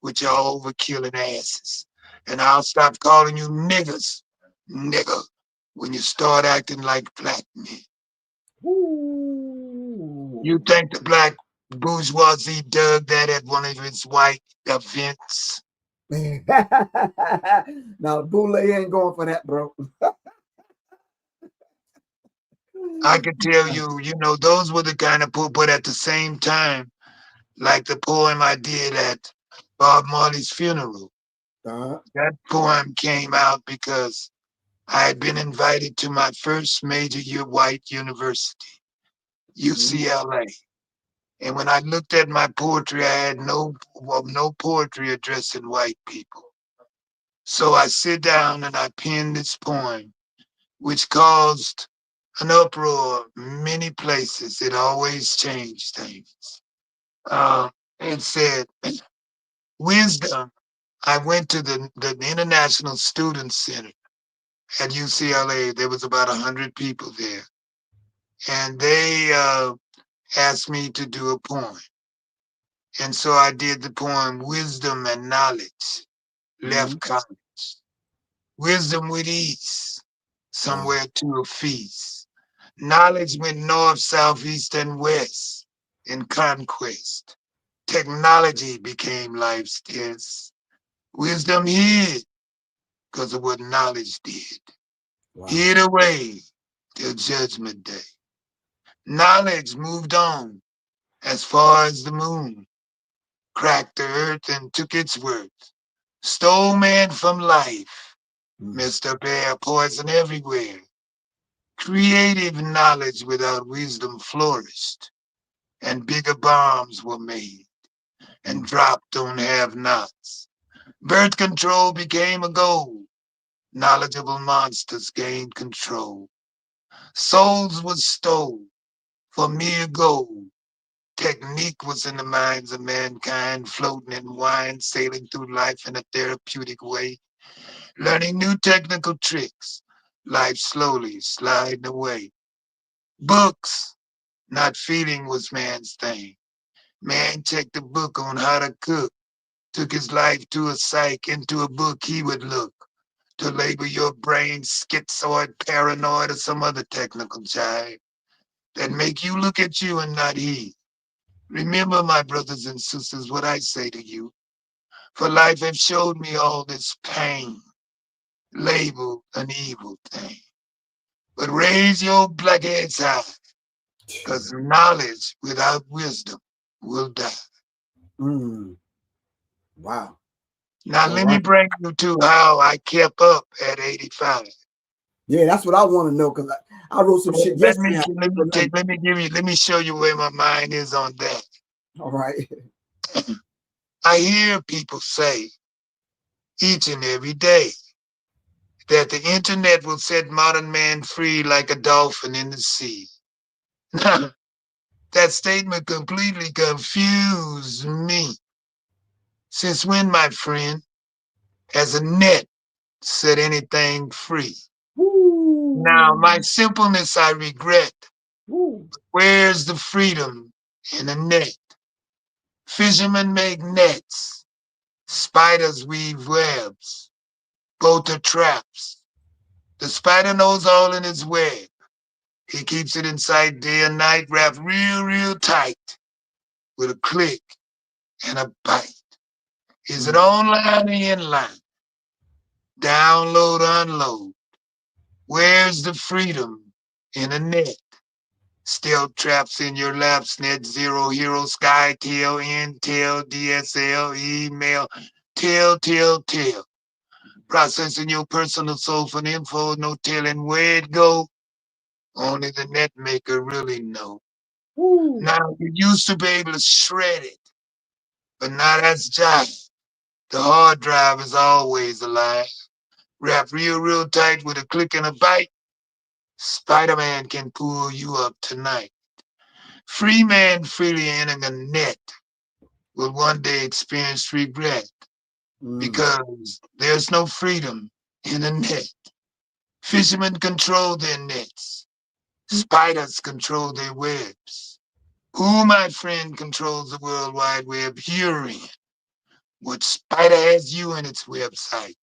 with y'all overkilling asses. And I'll stop calling you niggas, nigga, when you start acting like black men. You Ooh. think the black bourgeoisie dug that at one of its white events? Now, Boule ain't going for that, bro. I could tell you, those were the kind of poor, but at the same time, like the poem I did at Bob Marley's funeral, Uh-huh. that poem came out because I had been invited to my first major year white university, Mhm. UCLA. And when I looked at my poetry, I had no poetry addressing white people. So I sit down and I pen this poem, which caused an uproar many places. It always changed things. Uh, it said, wisdom. I went to the International Student Center at UCLA. There was about 100 people there. And they asked me to do a poem. And so I did the poem Wisdom and Knowledge, Mhm. left college. Wisdom with ease, Wow. somewhere to a feast. Knowledge went north, south, east, and west in conquest. Technology became life's test. Wisdom hid because of what knowledge did. Wow. Hid away till judgment day. Knowledge moved on as far as the moon, cracked the earth and took its worth. Stole man from life, Mm. Mr. Bear, poison everywhere. Creative knowledge without wisdom flourished, and bigger bombs were made and Mm. dropped on have-nots. Birth control became a goal. Knowledgeable monsters gained control. Souls were stole for mere gold. Technique was in the minds of mankind, floating in wine, sailing through life in a therapeutic way, learning new technical tricks. Life slowly sliding away. Books, not feeling was man's thing. Man checked the book on how to cook, took his life to a psych, into a book he would look to label your brain schizoid, paranoid, or some other technical jive that make you look at you and not he. Remember, my brothers and sisters, what I say to you. For life have showed me all this pain, labeled an evil thing. But raise your black heads high, because knowledge without wisdom will die. Mm. Wow. Now, All let me right. bring you to how I kept up at 85. Yeah, that's what I want to know because I wrote some Well, shit yesterday. I let don't me take, remember. let me show you where my mind is on that. All right. I hear people say each and every day that the internet will set modern man free like a dolphin in the sea. That statement completely confused me. Since when, my friend, has a net set anything free? Now, Woo. my simpleness I regret. Woo. Where's the freedom in a net? Fishermen make nets, spiders weave webs, both are traps. The spider knows all in his web. He keeps it in sight day and night, wrapped real, real tight with a click and a bite. Is it Mm. online or inline? Download, unload. Where's the freedom in a net? Still traps in your laps, net zero, hero, SkyTel, Intel, DSL, email, tell. Processing your personal soul for info, no telling where it go. Only the net maker really know. Woo. Now, you used to be able to shred it, but now that's jive. The hard drive is always alive. Wrap real tight with a click and a bite. Spider-Man can pull you up tonight. Free man freely entering a net will one day experience regret because there's no freedom in a net. Fishermen control their nets. Spiders control their webs. Who, my friend, controls the World Wide Web you're in? What spider has you in its website?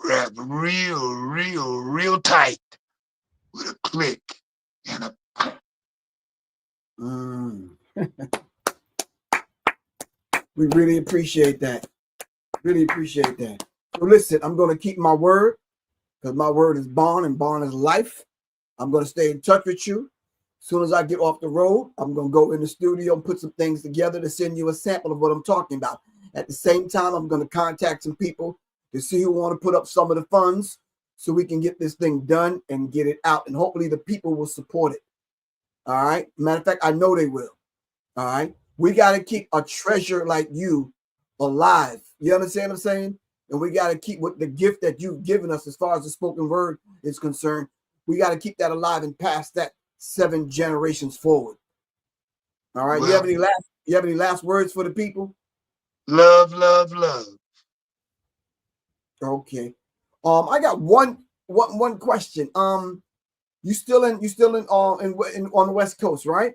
Wrap real tight with a click and a We really appreciate that. Really appreciate that. So listen, I'm going to keep my word because my word is bond and bond is life. I'm going to stay in touch with you. As soon as I get off the road, I'm going to go in the studio and put some things together to send you a sample of what I'm talking about. At the same time, I'm going to contact some people to see who want to put up some of the funds so we can get this thing done and get it out. And hopefully the people will support it. All right. Matter of fact, I know they will. All right. We got to keep a treasure like you alive. You understand what I'm saying? And we got to keep what the gift that you've given us as far as the spoken word is concerned. We got to keep that alive and pass that 7 generations forward. All right. well, you have any last words for the people? love. Okay. I got one question. You still on the West Coast, right?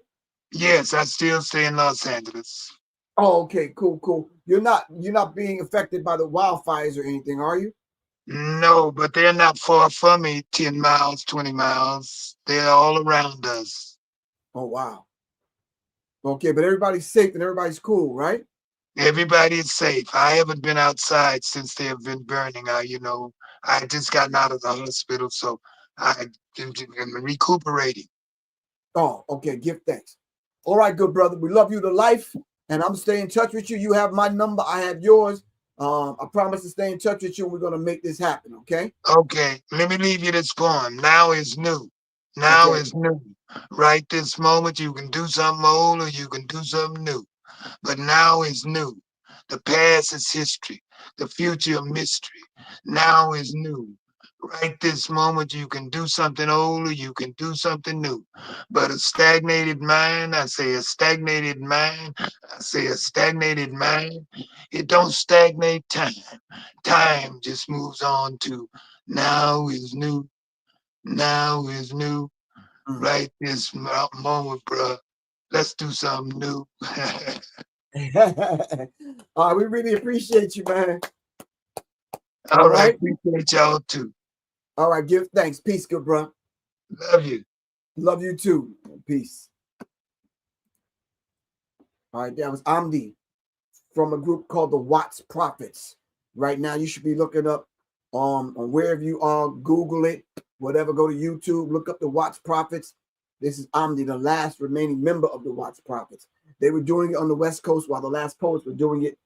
Yes, I still stay in Los Angeles. Oh, okay, cool. You're not being affected by the wildfires or anything, are you? No, but they're not far from me, 10 miles, 20 miles. They're all around us. Oh, wow. Okay, but everybody's safe and everybody's cool, right? Everybody is safe. I haven't been outside since they have been burning. I just gotten out of the hospital, so I'm recuperating. Oh, okay. Give thanks. All right, good brother. We love you to life, and I'm staying in touch with you. You have my number. I have yours. I promise to stay in touch with you, and we're gonna make this happen. Okay. Okay, let me leave you this poem. Now is new. Now Okay. is new. Right this moment, you can do something old or you can do something new. But now is new. The past is history. The future a mystery. Now is new. Right this moment, you can do something old or you can do something new. But a stagnated mind, I say a stagnated mind, it don't stagnate time. Time just moves on to now is new. Now is new. Right this moment, bro. Let's do something new. We really appreciate you, man. All right. Appreciate y'all too. All right. Give thanks. Peace, good bro. Love you. Love you too. Peace. All right. That was Amde from a group called the Watts Prophets. Right now, you should be looking up on wherever you are. Google it. Whatever. Go to YouTube. Look up the Watts Prophets. This is Amde, the last remaining member of the Watts Prophets. They were doing it on the West Coast while the last poets were doing it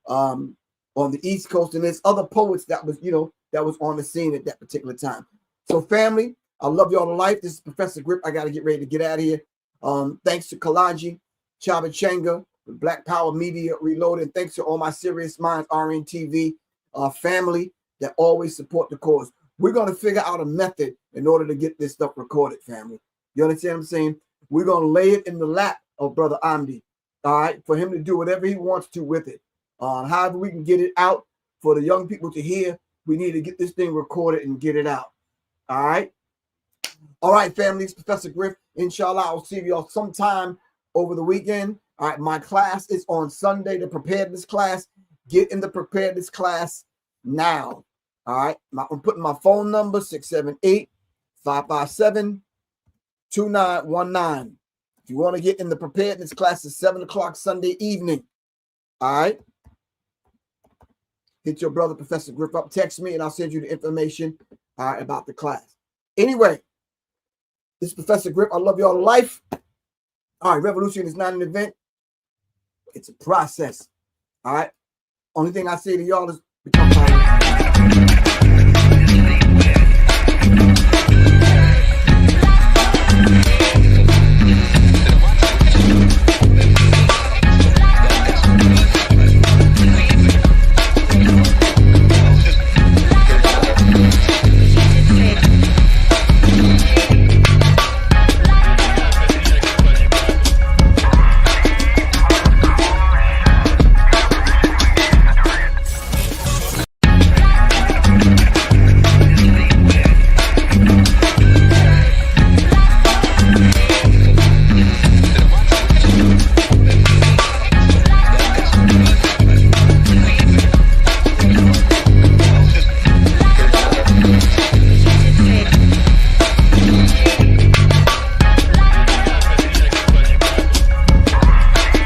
on the East Coast. And there's other poets that was on the scene at that particular time. So family, I love y'all to life. This is Professor Grip. I got to get ready to get out of here. Thanks to Kalaji, Chabachenga, Black Power Media Reloaded. Thanks to all my Serious Minds RNTV family that always support the cause. We're going to figure out a method in order to get this stuff recorded, family. You understand what I'm saying? We're going to lay it in the lap of Brother Amde, all right, for him to do whatever he wants to with it. However we can get it out for the young people to hear, we need to get this thing recorded and get it out. All right? All right, family, it's Professor Griff. Inshallah, I'll see y'all sometime over the weekend. All right, my class is on Sunday, the preparedness class. Get in the preparedness class now. All right, I'm putting my phone number, 678-557-2919. If you want to get in the preparedness class at 7 o'clock Sunday evening, all right, hit your brother, Professor Griff, up, text me, and I'll send you the information about the class. Anyway, this is Professor Griff. I love y'all to life. All right, revolution is not an event. It's a process. All right. Only thing I say to y'all is become